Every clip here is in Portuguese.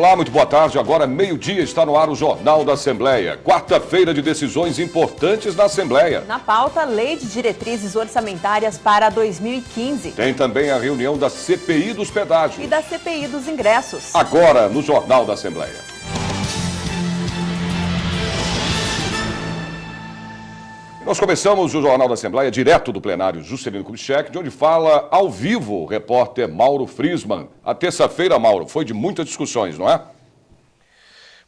Olá, muito boa tarde. Agora, meio-dia, está no ar o Jornal da Assembleia. Quarta-feira de decisões importantes na Assembleia. Na pauta, Lei de Diretrizes Orçamentárias para 2015. Tem também a reunião da CPI dos pedágios. E da CPI dos ingressos. Agora, no Jornal da Assembleia. Nós começamos o Jornal da Assembleia direto do plenário Juscelino Kubitschek, de onde fala ao vivo o repórter Mauro Friesman. A terça-feira, Mauro, foi de muitas discussões, não é?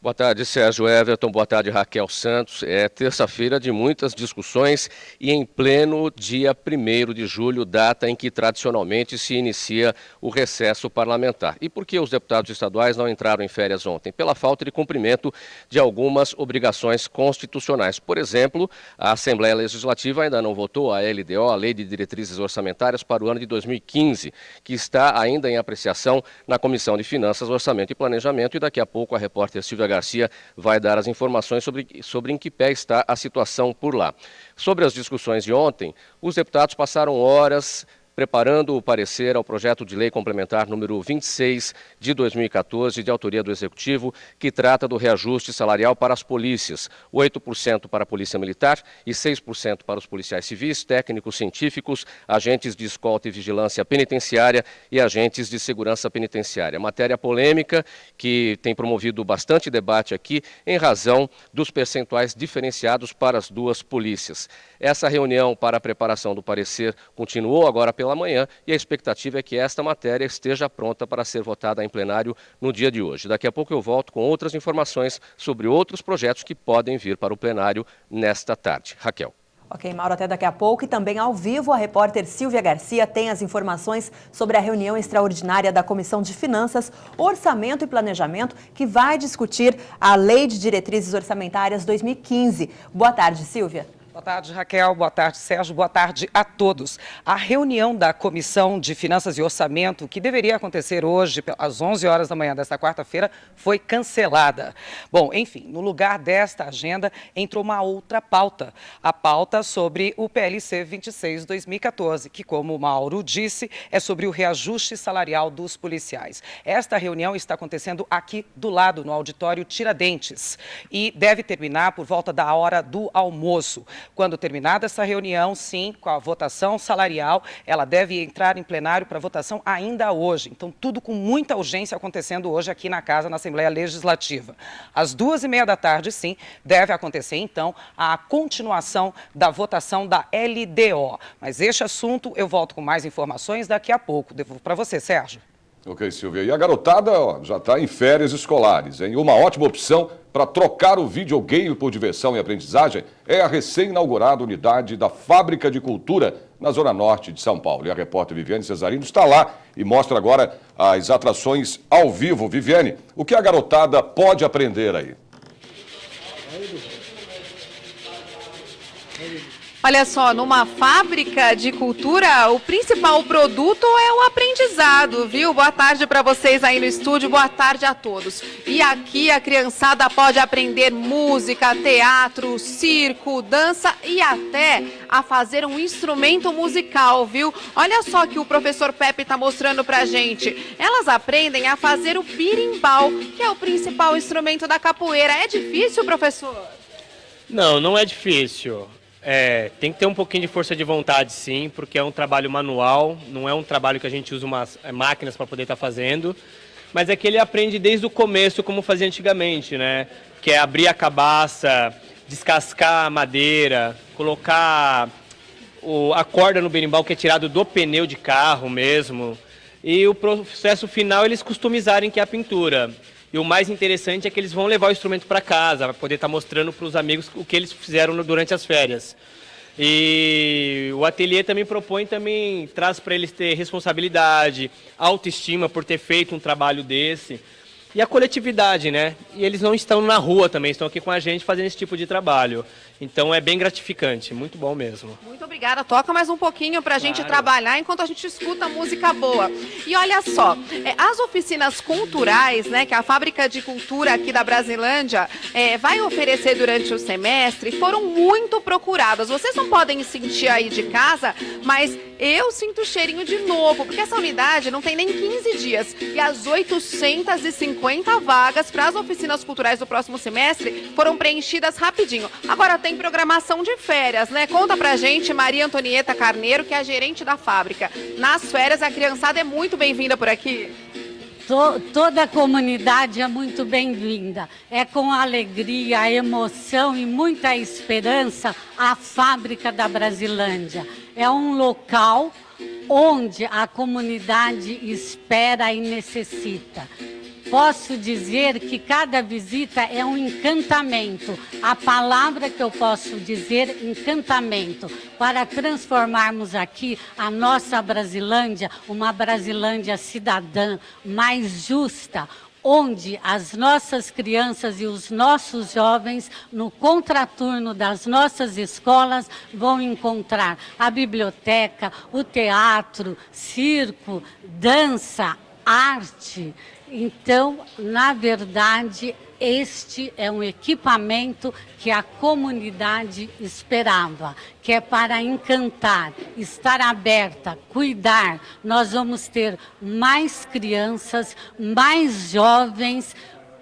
Boa tarde, Sérgio Everton. Boa tarde, Raquel Santos. É terça-feira de muitas discussões e em pleno dia 1º de julho, data em que tradicionalmente se inicia o recesso parlamentar. E por que os deputados estaduais não entraram em férias ontem? Pela falta de cumprimento de algumas obrigações constitucionais. Por exemplo, a Assembleia Legislativa ainda não votou a LDO, a Lei de Diretrizes Orçamentárias para o ano de 2015, que está ainda em apreciação na Comissão de Finanças, Orçamento e Planejamento, e daqui a pouco a repórter Silvia Garcia vai dar as informações sobre em que pé está a situação por lá. Sobre as discussões de ontem, os deputados passaram horas preparando o parecer ao projeto de lei complementar número 26 de 2014, de autoria do Executivo, que trata do reajuste salarial para as polícias, 8% para a Polícia Militar e 6% para os policiais civis, técnicos científicos, agentes de escolta e vigilância penitenciária e agentes de segurança penitenciária. Matéria polêmica que tem promovido bastante debate aqui em razão dos percentuais diferenciados para as duas polícias. Essa reunião para a preparação do parecer continuou agora pela manhã e a expectativa é que esta matéria esteja pronta para ser votada em plenário no dia de hoje. Daqui a pouco eu volto com outras informações sobre outros projetos que podem vir para o plenário nesta tarde. Raquel. Ok, Mauro, até daqui a pouco. E também ao vivo, a repórter Silvia Garcia tem as informações sobre a reunião extraordinária da Comissão de Finanças, Orçamento e Planejamento, que vai discutir a Lei de Diretrizes Orçamentárias 2015. Boa tarde, Silvia. Boa tarde, Raquel. Boa tarde, Sérgio. Boa tarde a todos. A reunião da Comissão de Finanças e Orçamento, que deveria acontecer hoje, às 11 horas da manhã desta quarta-feira, foi cancelada. Bom, enfim, no lugar desta agenda entrou uma outra pauta, a pauta sobre o PLC 26/2014, que, como o Mauro disse, é sobre o reajuste salarial dos policiais. Esta reunião está acontecendo aqui do lado, no auditório Tiradentes, e deve terminar por volta da hora do almoço. Quando terminada essa reunião, sim, com a votação salarial, ela deve entrar em plenário para votação ainda hoje. Então, tudo com muita urgência acontecendo hoje aqui na Casa, na Assembleia Legislativa. Às 2h30 da tarde, sim, deve acontecer, então, a continuação da votação da LDO. Mas este assunto eu volto com mais informações daqui a pouco. Devolvo para você, Sérgio. Ok, Silvia. E a garotada já está em férias escolares, hein? Uma ótima opção para trocar o videogame por diversão e aprendizagem é a recém-inaugurada unidade da Fábrica de Cultura na Zona Norte de São Paulo. E a repórter Viviane Cesarino está lá e mostra agora as atrações ao vivo. Viviane, o que a garotada pode aprender aí? Olha só, numa fábrica de cultura, o principal produto é o aprendizado, viu? Boa tarde para vocês aí no estúdio, boa tarde a todos. E aqui a criançada pode aprender música, teatro, circo, dança e até a fazer um instrumento musical, viu? Olha só que o professor Pepe está mostrando pra gente. Elas aprendem a fazer o birimbau, que é o principal instrumento da capoeira. É difícil, professor? Não, não é difícil. Tem que ter um pouquinho de força de vontade, sim, porque é um trabalho manual, não é um trabalho que a gente usa umas máquinas para poder estar fazendo, mas é que ele aprende desde o começo como fazia antigamente, né? Que é abrir a cabaça, descascar a madeira, colocar a corda no berimbau, que é tirado do pneu de carro mesmo, e o processo final eles customizarem, que é a pintura. E o mais interessante é que eles vão levar o instrumento para casa, para poder estar mostrando para os amigos o que eles fizeram durante as férias. E o ateliê também traz para eles ter responsabilidade, autoestima por ter feito um trabalho desse. E a coletividade, né? E eles não estão na rua também, estão aqui com a gente fazendo esse tipo de trabalho. Então é bem gratificante, muito bom mesmo. Muito obrigada. Obrigada, toca mais um pouquinho para a gente trabalhar enquanto a gente escuta música boa. E olha só, as oficinas culturais, né, que a Fábrica de Cultura aqui da Brasilândia vai oferecer durante o semestre, foram muito procuradas. Vocês não podem sentir aí de casa, mas eu sinto o cheirinho de novo, porque essa unidade não tem nem 15 dias. E as 850 vagas para as oficinas culturais do próximo semestre foram preenchidas rapidinho. Agora tem programação de férias, né? Conta pra gente, Maria Antonieta Carneiro, que é a gerente da fábrica. Nas férias, a criançada é muito bem-vinda por aqui. Toda a comunidade é muito bem-vinda. É com alegria, emoção e muita esperança a Fábrica da Brasilândia. É um local onde a comunidade espera e necessita. Posso dizer que cada visita é um encantamento. A palavra que eu posso dizer, encantamento, para transformarmos aqui a nossa Brasilândia, uma Brasilândia cidadã, mais justa, onde as nossas crianças e os nossos jovens, no contraturno das nossas escolas, vão encontrar a biblioteca, o teatro, circo, dança, arte. Então, na verdade, este é um equipamento que a comunidade esperava, que é para encantar, estar aberta, cuidar. Nós vamos ter mais crianças, mais jovens,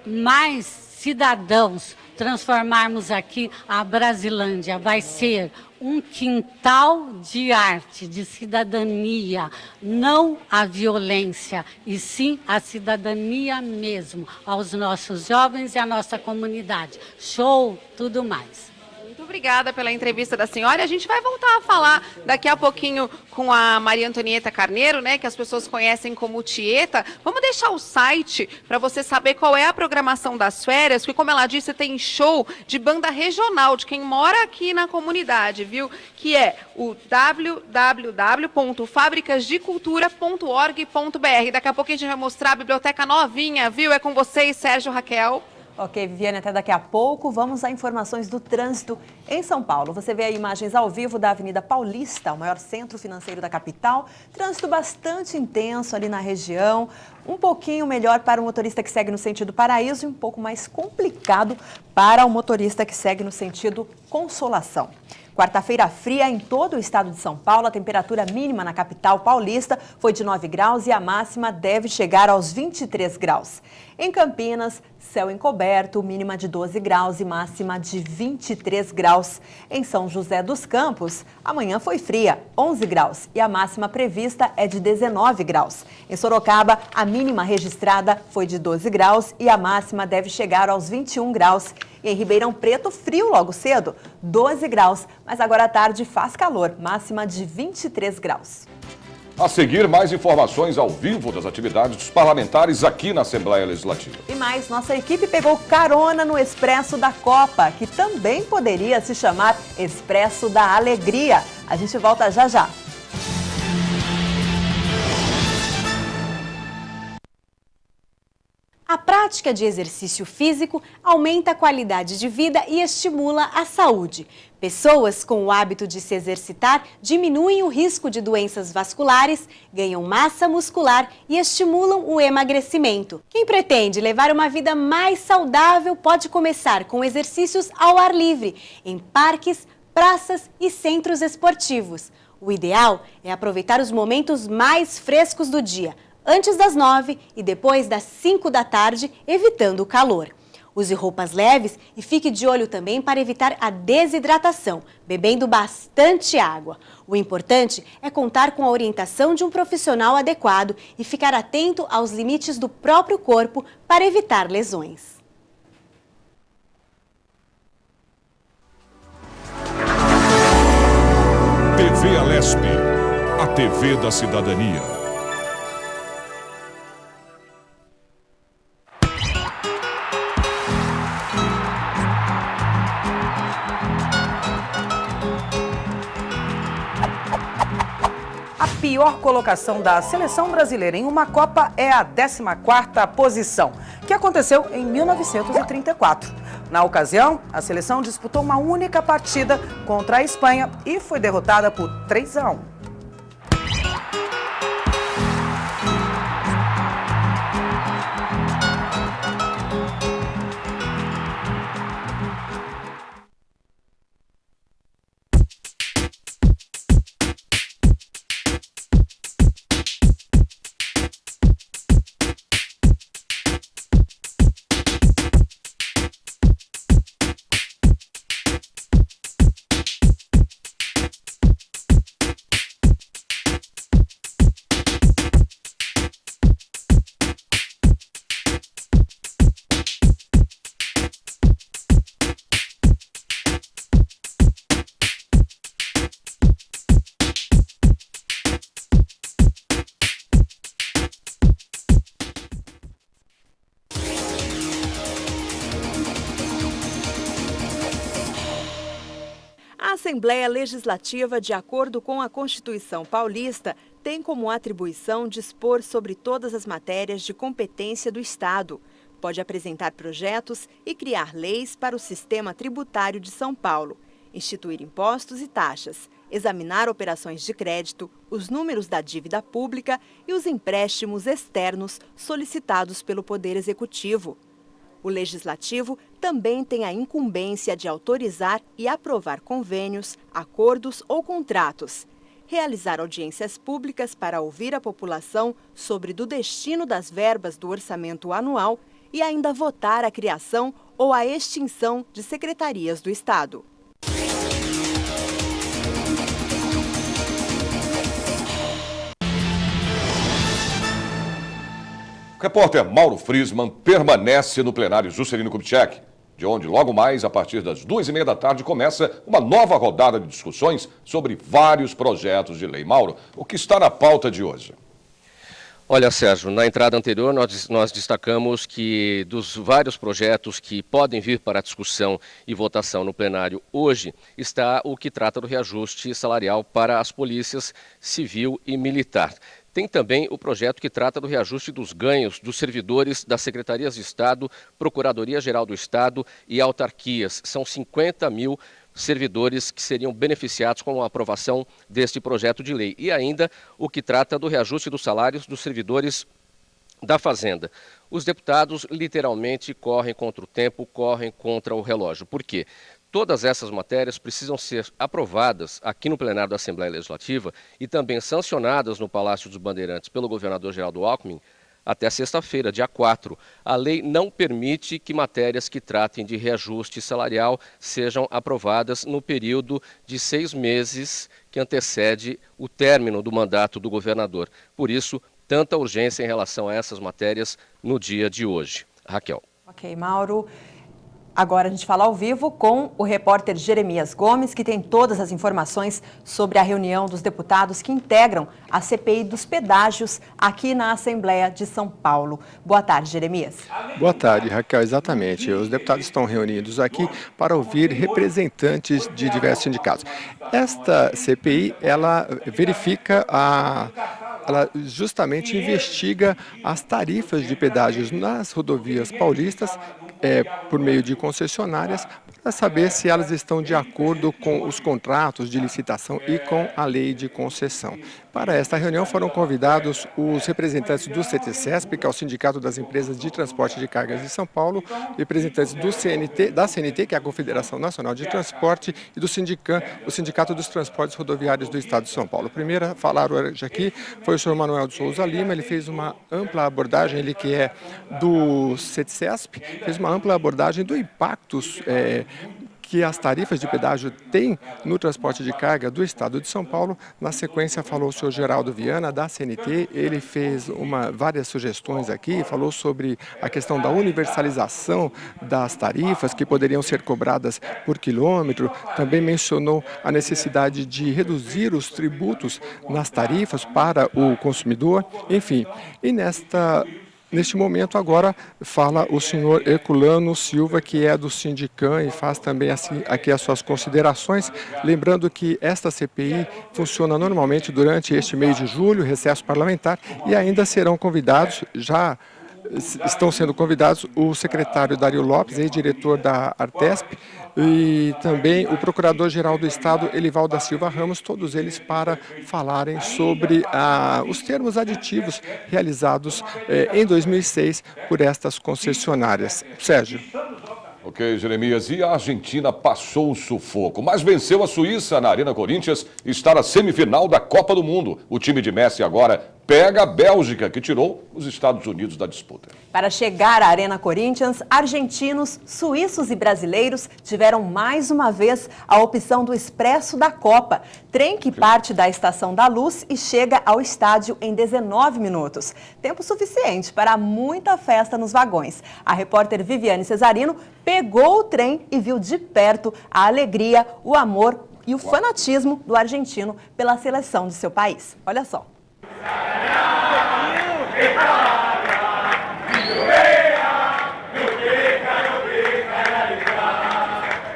mais cidadãos, transformarmos aqui a Brasilândia. Vai ser um quintal de arte, de cidadania, não a violência, e sim a cidadania mesmo, aos nossos jovens e à nossa comunidade. Show, tudo mais. Muito obrigada pela entrevista da senhora. A gente vai voltar a falar daqui a pouquinho com a Maria Antonieta Carneiro, né, que as pessoas conhecem como Tieta. Vamos deixar o site para você saber qual é a programação das férias, porque, como ela disse, tem show de banda regional, de quem mora aqui na comunidade, viu? Que é o www.fabricasdecultura.org.br. Daqui a pouco a gente vai mostrar a biblioteca novinha, viu? É com vocês, Sérgio, Raquel. Ok, Viviane, até daqui a pouco. Vamos a informações do trânsito em São Paulo. Você vê aí imagens ao vivo da Avenida Paulista, o maior centro financeiro da capital. Trânsito bastante intenso ali na região. Um pouquinho melhor para o motorista que segue no sentido Paraíso e um pouco mais complicado para o motorista que segue no sentido Consolação. Quarta-feira fria em todo o estado de São Paulo. A temperatura mínima na capital paulista foi de 9 graus e a máxima deve chegar aos 23 graus. Em Campinas, céu encoberto, mínima de 12 graus e máxima de 23 graus. Em São José dos Campos, amanhã foi fria, 11 graus e a máxima prevista é de 19 graus. Em Sorocaba, a mínima registrada foi de 12 graus e a máxima deve chegar aos 21 graus. E em Ribeirão Preto, frio logo cedo, 12 graus, mas agora à tarde faz calor, máxima de 23 graus. A seguir, mais informações ao vivo das atividades dos parlamentares aqui na Assembleia Legislativa. E mais, nossa equipe pegou carona no Expresso da Copa, que também poderia se chamar Expresso da Alegria. A gente volta já já. A prática de exercício físico aumenta a qualidade de vida e estimula a saúde. Pessoas com o hábito de se exercitar diminuem o risco de doenças vasculares, ganham massa muscular e estimulam o emagrecimento. Quem pretende levar uma vida mais saudável pode começar com exercícios ao ar livre, em parques, praças e centros esportivos. O ideal é aproveitar os momentos mais frescos do dia, antes das 9 e depois das 5 da tarde, evitando o calor. Use roupas leves e fique de olho também para evitar a desidratação, bebendo bastante água. O importante é contar com a orientação de um profissional adequado e ficar atento aos limites do próprio corpo para evitar lesões. TV Alesp, a TV da cidadania. A pior colocação da seleção brasileira em uma Copa é a 14ª posição, que aconteceu em 1934. Na ocasião, a seleção disputou uma única partida contra a Espanha e foi derrotada por 3-1. A Assembleia Legislativa, de acordo com a Constituição Paulista, tem como atribuição dispor sobre todas as matérias de competência do Estado. Pode apresentar projetos e criar leis para o sistema tributário de São Paulo, instituir impostos e taxas, examinar operações de crédito, os números da dívida pública e os empréstimos externos solicitados pelo Poder Executivo. O Legislativo também tem a incumbência de autorizar e aprovar convênios, acordos ou contratos, realizar audiências públicas para ouvir a população sobre o destino das verbas do orçamento anual e ainda votar a criação ou a extinção de secretarias do Estado. O repórter Mauro Friesman permanece no plenário Juscelino Kubitschek, de onde logo mais, a partir das 2h30 da tarde, começa uma nova rodada de discussões sobre vários projetos de lei. Mauro, o que está na pauta de hoje? Olha, Sérgio, na entrada anterior nós destacamos que dos vários projetos que podem vir para discussão e votação no plenário hoje, está o que trata do reajuste salarial para as polícias civil e militar. Tem também o projeto que trata do reajuste dos ganhos dos servidores das Secretarias de Estado, Procuradoria-Geral do Estado e autarquias. São 50 mil servidores que seriam beneficiados com a aprovação deste projeto de lei. E ainda o que trata do reajuste dos salários dos servidores da Fazenda. Os deputados literalmente correm contra o tempo, correm contra o relógio. Por quê? Todas essas matérias precisam ser aprovadas aqui no plenário da Assembleia Legislativa e também sancionadas no Palácio dos Bandeirantes pelo governador Geraldo Alckmin até sexta-feira, dia 4. A lei não permite que matérias que tratem de reajuste salarial sejam aprovadas no período de 6 meses que antecede o término do mandato do governador. Por isso, tanta urgência em relação a essas matérias no dia de hoje. Raquel. Ok, Mauro. Agora a gente fala ao vivo com o repórter Jeremias Gomes, que tem todas as informações sobre a reunião dos deputados que integram a CPI dos pedágios aqui na Assembleia de São Paulo. Boa tarde, Jeremias. Boa tarde, Raquel. Exatamente. Os deputados estão reunidos aqui para ouvir representantes de diversos sindicatos. Esta CPI, ela verifica ela justamente investiga as tarifas de pedágios nas rodovias paulistas, por meio de concessionárias, para saber se elas estão de acordo com os contratos de licitação e com a lei de concessão. Para esta reunião foram convidados os representantes do CTCESP, que é o Sindicato das Empresas de Transporte de Cargas de São Paulo, representantes da CNT, que é a Confederação Nacional de Transporte, e do Sindicam, o Sindicato dos Transportes Rodoviários do Estado de São Paulo. O primeiro a falar hoje aqui foi o senhor Manuel de Souza Lima. Ele fez uma ampla abordagem, ele que é do CTCESP, fez uma ampla abordagem do impacto que as tarifas de pedágio têm no transporte de carga do Estado de São Paulo. Na sequência falou o senhor Geraldo Viana, da CNT, ele fez várias sugestões aqui, falou sobre a questão da universalização das tarifas que poderiam ser cobradas por quilômetro, também mencionou a necessidade de reduzir os tributos nas tarifas para o consumidor, enfim. E neste momento, agora, fala o senhor Herculano Silva, que é do Sindicam, e faz também aqui as suas considerações. Lembrando que esta CPI funciona normalmente durante este mês de julho, recesso parlamentar, e ainda serão convidados, já estão sendo convidados o secretário Dario Lopes, ex-diretor da Artesp, e também o Procurador-Geral do Estado, Elival da Silva Ramos, todos eles para falarem sobre os termos aditivos realizados em 2006 por estas concessionárias. Sérgio. Ok, Jeremias, e a Argentina passou o sufoco, mas venceu a Suíça na Arena Corinthians e está na semifinal da Copa do Mundo. O time de Messi agora pega a Bélgica, que tirou os Estados Unidos da disputa. Para chegar à Arena Corinthians, argentinos, suíços e brasileiros tiveram mais uma vez a opção do Expresso da Copa, trem que parte da Estação da Luz e chega ao estádio em 19 minutos. Tempo suficiente para muita festa nos vagões. A repórter Viviane Cesarino pegou o trem e viu de perto a alegria, o amor e o fanatismo do argentino pela seleção de seu país. Olha só.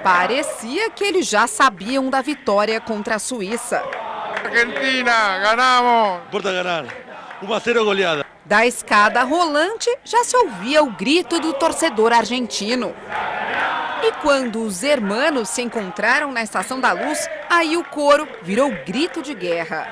Parecia que eles já sabiam da vitória contra a Suíça. Argentina, ganamos! Importa ganhar. 1-0 goleada. Da escada rolante já se ouvia o grito do torcedor argentino. E quando os hermanos se encontraram na Estação da Luz, aí o coro virou grito de guerra.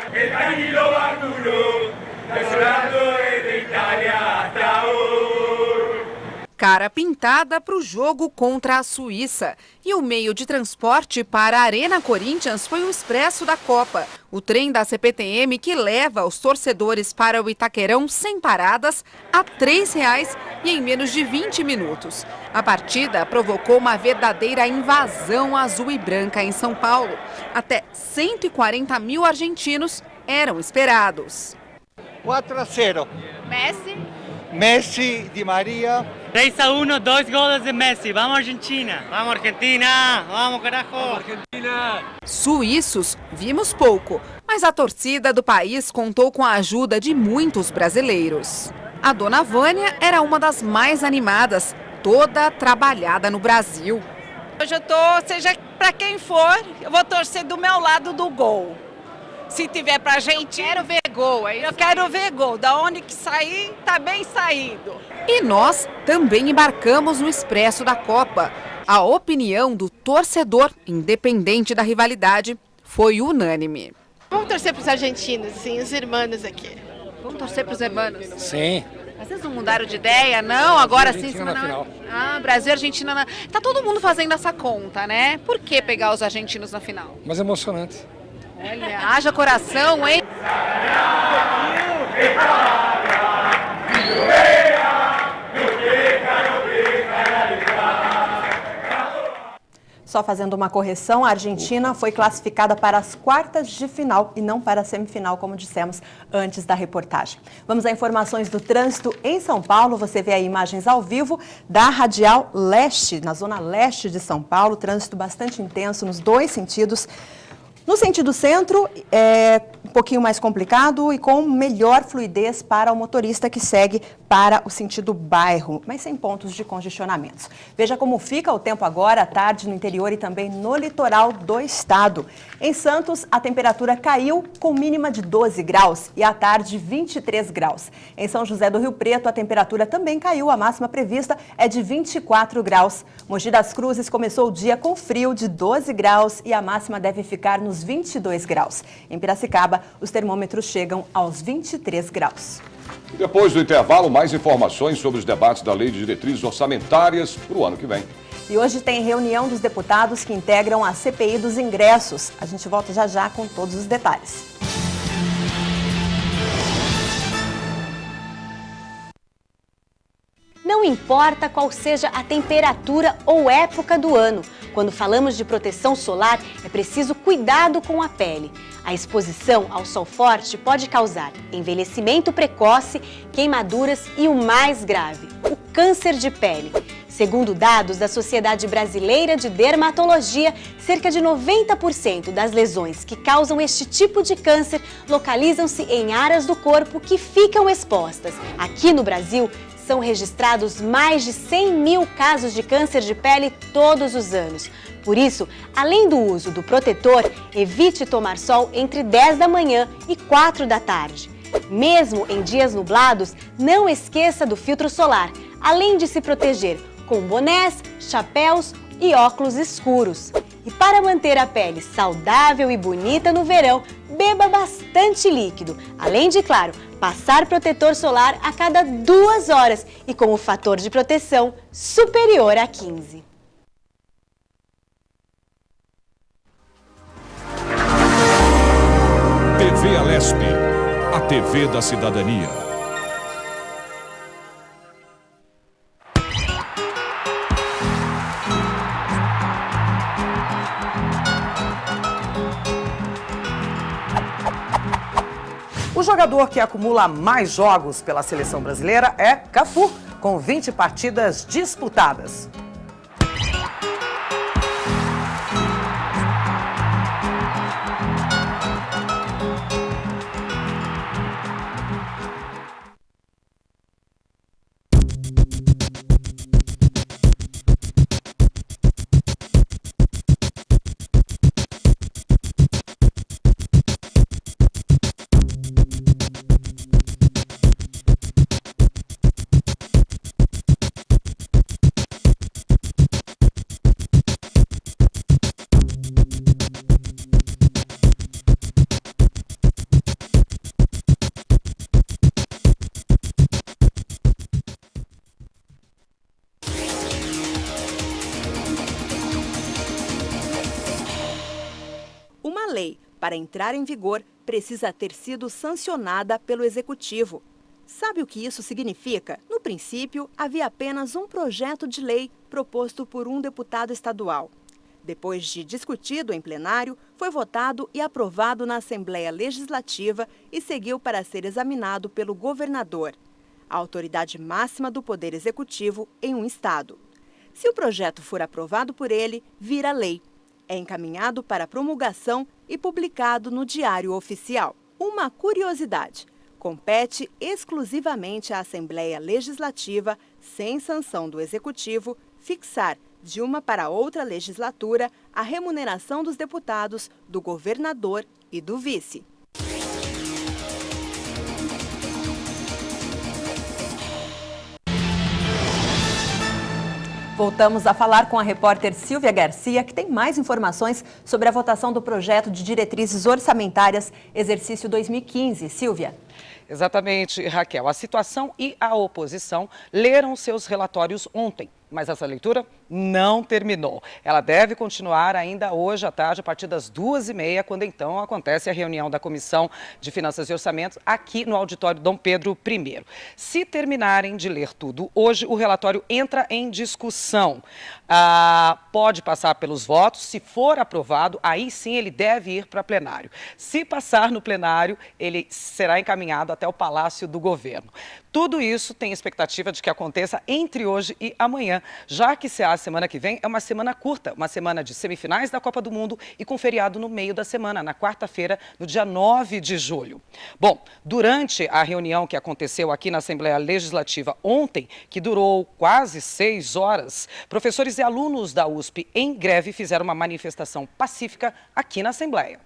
Cara pintada para o jogo contra a Suíça. E o meio de transporte para a Arena Corinthians foi o Expresso da Copa, o trem da CPTM que leva os torcedores para o Itaquerão sem paradas a R$ 3,00 e em menos de 20 minutos. A partida provocou uma verdadeira invasão azul e branca em São Paulo. Até 140 mil argentinos eram esperados. 4-0. Messi, Di Maria. 6-1, 2 goles de Messi. Vamos Argentina. Vamos Argentina. Vamos carajo. Vamos Argentina. Suíços vimos pouco, mas a torcida do país contou com a ajuda de muitos brasileiros. A dona Vânia era uma das mais animadas, toda trabalhada no Brasil. Hoje seja para quem for, eu vou torcer do meu lado do gol. Se tiver pra gente, Quero ver gol, é isso? Eu quero ver gol. Da onde que sair, tá bem saído. E nós também embarcamos no Expresso da Copa. A opinião do torcedor, independente da rivalidade, foi unânime. Vamos torcer pros argentinos, sim, os irmãos aqui. Vamos torcer pros hermanos? Sim. Vocês não mudaram de ideia, não? Agora sim, na final. Brasil e Argentina na... Tá todo mundo fazendo essa conta, né? Por que pegar os argentinos na final? Mas emocionante. Olha, haja coração, hein? Só fazendo uma correção, a Argentina foi classificada para as quartas de final e não para a semifinal, como dissemos antes da reportagem. Vamos a informações do trânsito em São Paulo. Você vê aí imagens ao vivo da Radial Leste, na zona leste de São Paulo. Trânsito bastante intenso nos dois sentidos. No sentido centro, é um pouquinho mais complicado e com melhor fluidez para o motorista que segue para o sentido bairro, mas sem pontos de congestionamentos. Veja como fica o tempo agora à tarde no interior e também no litoral do estado. Em Santos, a temperatura caiu com mínima de 12 graus e à tarde 23 graus. Em São José do Rio Preto, a temperatura também caiu, a máxima prevista é de 24 graus. Mogi das Cruzes começou o dia com frio de 12 graus e a máxima deve ficar nos 22 graus. Em Piracicaba, os termômetros chegam aos 23 graus. Depois do intervalo, mais informações sobre os debates da Lei de Diretrizes Orçamentárias para o ano que vem. E hoje tem reunião dos deputados que integram a CPI dos ingressos. A gente volta já já com todos os detalhes. Não importa qual seja a temperatura ou época do ano, quando falamos de proteção solar, é preciso cuidado com a pele. A exposição ao sol forte pode causar envelhecimento precoce, queimaduras e o mais grave, o câncer de pele. Segundo dados da Sociedade Brasileira de Dermatologia, cerca de 90% das lesões que causam este tipo de câncer localizam-se em áreas do corpo que ficam expostas. Aqui no Brasil, são registrados mais de 100 mil casos de câncer de pele todos os anos. Por isso, além do uso do protetor, evite tomar sol entre 10 da manhã e 4 da tarde. Mesmo em dias nublados, não esqueça do filtro solar, além de se proteger com bonés, chapéus e óculos escuros. E para manter a pele saudável e bonita no verão, beba bastante líquido, além de, claro, passar protetor solar a cada 2 horas e com o fator de proteção superior a 15. TV Alesp, a TV da cidadania. O jogador que acumula mais jogos pela seleção brasileira é Cafu, com 20 partidas disputadas. Uma lei, para entrar em vigor, precisa ter sido sancionada pelo Executivo. Sabe o que isso significa? No princípio, havia apenas um projeto de lei proposto por um deputado estadual. Depois de discutido em plenário, foi votado e aprovado na Assembleia Legislativa e seguiu para ser examinado pelo governador, a autoridade máxima do Poder Executivo em um estado. Se o projeto for aprovado por ele, vira lei. É encaminhado para promulgação e publicado no Diário Oficial. Uma curiosidade: compete exclusivamente à Assembleia Legislativa, sem sanção do Executivo, fixar, de uma para outra legislatura, a remuneração dos deputados, do governador e do vice. Voltamos a falar com a repórter Silvia Garcia, que tem mais informações sobre a votação do projeto de diretrizes orçamentárias exercício 2015. Silvia. Exatamente, Raquel. A situação e a oposição leram seus relatórios ontem, mas essa leitura não terminou. Ela deve continuar ainda hoje à tarde, a partir das 2h30, quando então acontece a reunião da Comissão de Finanças e Orçamentos aqui no auditório Dom Pedro I. Se terminarem de ler tudo hoje, o relatório entra em discussão. Pode passar pelos votos, se for aprovado, aí sim ele deve ir para plenário. Se passar no plenário, ele será encaminhado até o Palácio do Governo. Tudo isso tem expectativa de que aconteça entre hoje e amanhã, já que a semana que vem é uma semana curta, uma semana de semifinais da Copa do Mundo e com feriado no meio da semana, na quarta-feira, no dia 9 de julho. Bom, durante a reunião que aconteceu aqui na Assembleia Legislativa ontem, que durou quase 6 horas, professores e alunos da USP em greve fizeram uma manifestação pacífica aqui na Assembleia.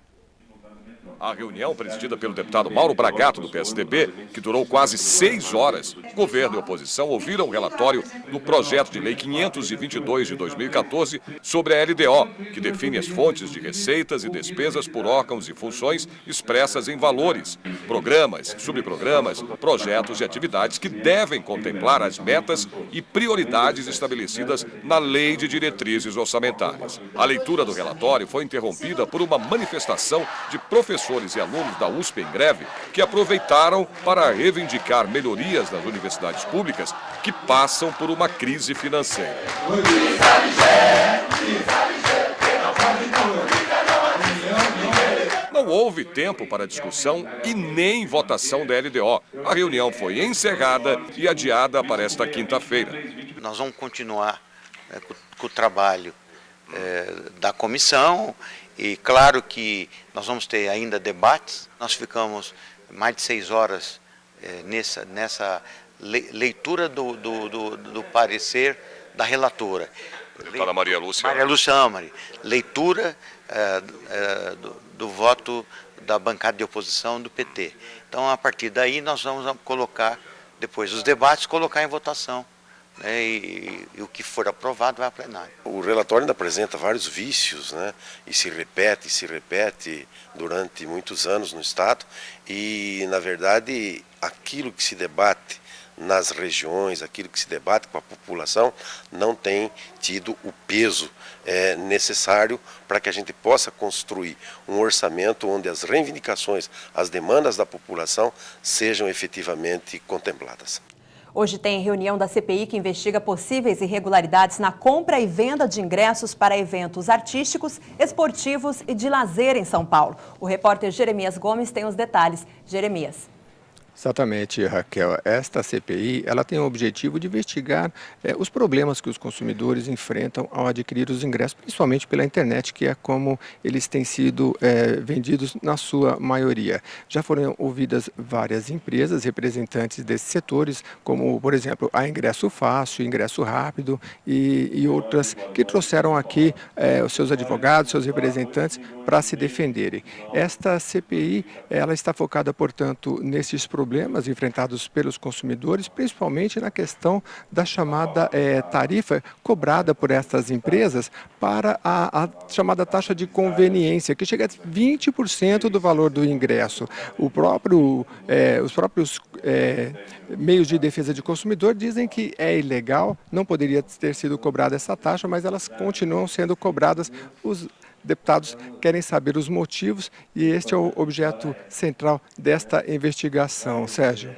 A reunião, presidida pelo deputado Mauro Bragato, do PSDB, que durou quase 6 horas, governo e oposição ouviram o relatório do projeto de lei 522 de 2014 sobre a LDO, que define as fontes de receitas e despesas por órgãos e funções expressas em valores, programas, subprogramas, projetos e atividades que devem contemplar as metas e prioridades estabelecidas na Lei de Diretrizes Orçamentárias. A leitura do relatório foi interrompida por uma manifestação de professores e alunos da USP em greve que aproveitaram para reivindicar melhorias nas universidades públicas que passam por uma crise financeira. Não houve tempo para discussão e nem votação da LDO. A reunião foi encerrada e adiada para esta quinta-feira. Nós vamos continuar com o trabalho da comissão. E claro que nós vamos ter ainda debates. Nós ficamos mais de 6 horas nessa leitura do parecer da relatora. Deputada Maria Lúcia Amari, leitura do voto da bancada de oposição do PT. Então, a partir daí, nós vamos colocar, depois dos debates, colocar em votação. Né, e o que for aprovado vai a plenário. O relatório ainda apresenta vários vícios, né, e se repete durante muitos anos no Estado e, na verdade, aquilo que se debate nas regiões, aquilo que se debate com a população, não tem tido o peso necessário para que a gente possa construir um orçamento onde as reivindicações, as demandas da população sejam efetivamente contempladas. Hoje tem reunião da CPI que investiga possíveis irregularidades na compra e venda de ingressos para eventos artísticos, esportivos e de lazer em São Paulo. O repórter Jeremias Gomes tem os detalhes. Jeremias. Exatamente, Raquel. Esta CPI ela tem o objetivo de investigar os problemas que os consumidores enfrentam ao adquirir os ingressos, principalmente pela internet, que é como eles têm sido vendidos na sua maioria. Já foram ouvidas várias empresas, representantes desses setores, como, por exemplo, a Ingresso Fácil, Ingresso Rápido e outras que trouxeram aqui os seus advogados, seus representantes, para se defenderem. Esta CPI ela está focada, portanto, nesses problemas enfrentados pelos consumidores, principalmente na questão da chamada tarifa cobrada por essas empresas para a chamada taxa de conveniência, que chega a 20% do valor do ingresso. Os próprios meios de defesa de consumidor dizem que é ilegal, não poderia ter sido cobrada essa taxa, mas elas continuam sendo cobradas. Os deputados querem saber os motivos e este é o objeto central desta investigação. Sérgio.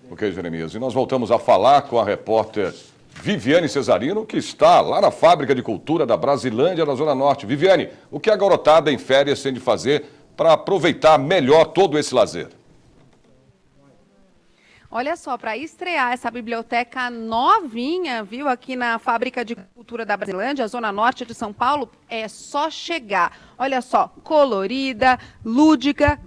Ok, Jeremias. E nós voltamos a falar com a repórter Viviane Cesarino, que está lá na Fábrica de Cultura da Brasilândia, na Zona Norte. Viviane, o que a garotada em férias tem de fazer para aproveitar melhor todo esse lazer? Olha só, para estrear essa biblioteca novinha, viu, aqui na Fábrica de Cultura da Brasilândia, Zona Norte de São Paulo, é só chegar. Olha só, colorida, lúdica,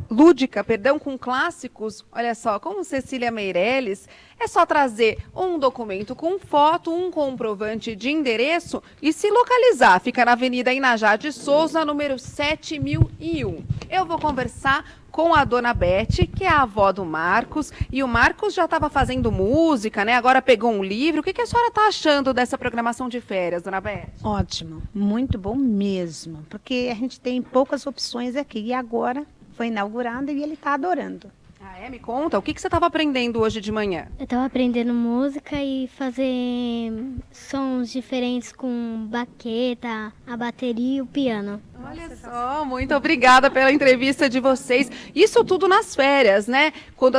com clássicos, olha só, como Cecília Meirelles. É só trazer um documento com foto, um comprovante de endereço e se localizar. Fica na Avenida Inajá de Souza, número 7001. Eu vou conversar com a dona Beth, que é a avó do Marcos. E o Marcos já estava fazendo música, né? Agora pegou um livro. O que a senhora está achando dessa programação de férias, dona Beth? Ótimo, muito bom mesmo. Porque a gente tem poucas opções aqui. E agora foi inaugurado e ele está adorando. Ah, é? Me conta, o que você estava aprendendo hoje de manhã? Eu estava aprendendo música e fazer sons diferentes com baqueta, a bateria e o piano. Olha só, muito obrigada pela entrevista de vocês. Isso tudo nas férias, né? Quando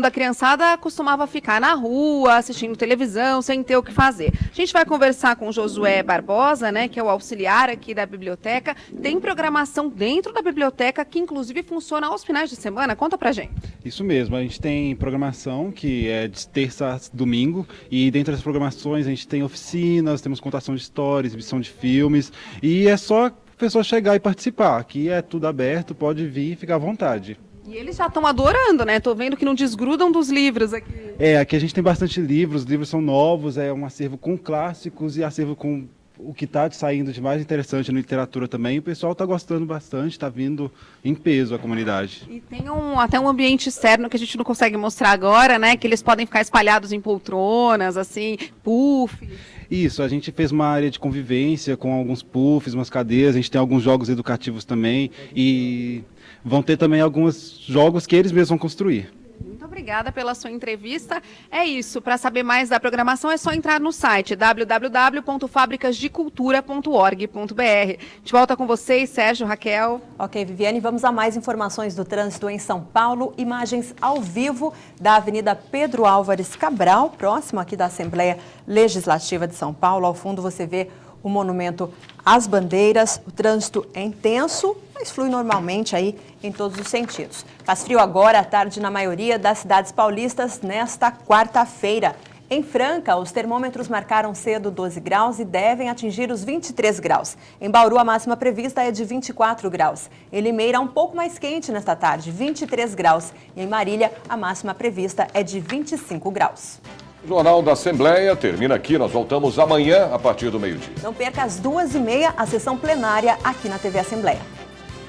a criançada costumava ficar na rua, assistindo televisão, sem ter o que fazer. A gente vai conversar com o Josué Barbosa, né, que é o auxiliar aqui da biblioteca. Tem programação dentro da biblioteca que inclusive funciona aos finais de semana. Conta pra gente. Isso mesmo, a gente tem programação que é de terça a domingo e dentro das programações a gente tem oficinas, temos contação de histórias, exibição de filmes e é só a pessoa chegar e participar. Aqui é tudo aberto, pode vir e ficar à vontade. E eles já estão adorando, né? Tô vendo que não desgrudam dos livros aqui. Aqui a gente tem bastante livros, os livros são novos, é um acervo com clássicos e acervo com o que está saindo de mais interessante na literatura também. O pessoal está gostando bastante, está vindo em peso a comunidade. E tem até um ambiente externo que a gente não consegue mostrar agora, né? Que eles podem ficar espalhados em poltronas, assim, puff. Isso, a gente fez uma área de convivência com alguns puffs, umas cadeiras, a gente tem alguns jogos educativos também e vão ter também alguns jogos que eles mesmos vão construir. Muito obrigada pela sua entrevista. É isso, para saber mais da programação é só entrar no site www.fabricasdecultura.org.br. A gente volta com vocês, Sérgio, Raquel. Ok, Viviane, vamos a mais informações do trânsito em São Paulo. Imagens ao vivo da Avenida Pedro Álvares Cabral, próximo aqui da Assembleia Legislativa de São Paulo. Ao fundo você vê o monumento às bandeiras. O trânsito é intenso, mas flui normalmente aí em todos os sentidos. Faz frio agora à tarde na maioria das cidades paulistas nesta quarta-feira. Em Franca, os termômetros marcaram cedo 12 graus e devem atingir os 23 graus. Em Bauru, a máxima prevista é de 24 graus. Em Limeira, um pouco mais quente nesta tarde, 23 graus. E em Marília, a máxima prevista é de 25 graus. O Jornal da Assembleia termina aqui. Nós voltamos amanhã a partir do meio-dia. Não perca às 2h30 a sessão plenária aqui na TV Assembleia.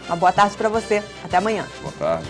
Uma boa tarde para você. Até amanhã. Boa tarde.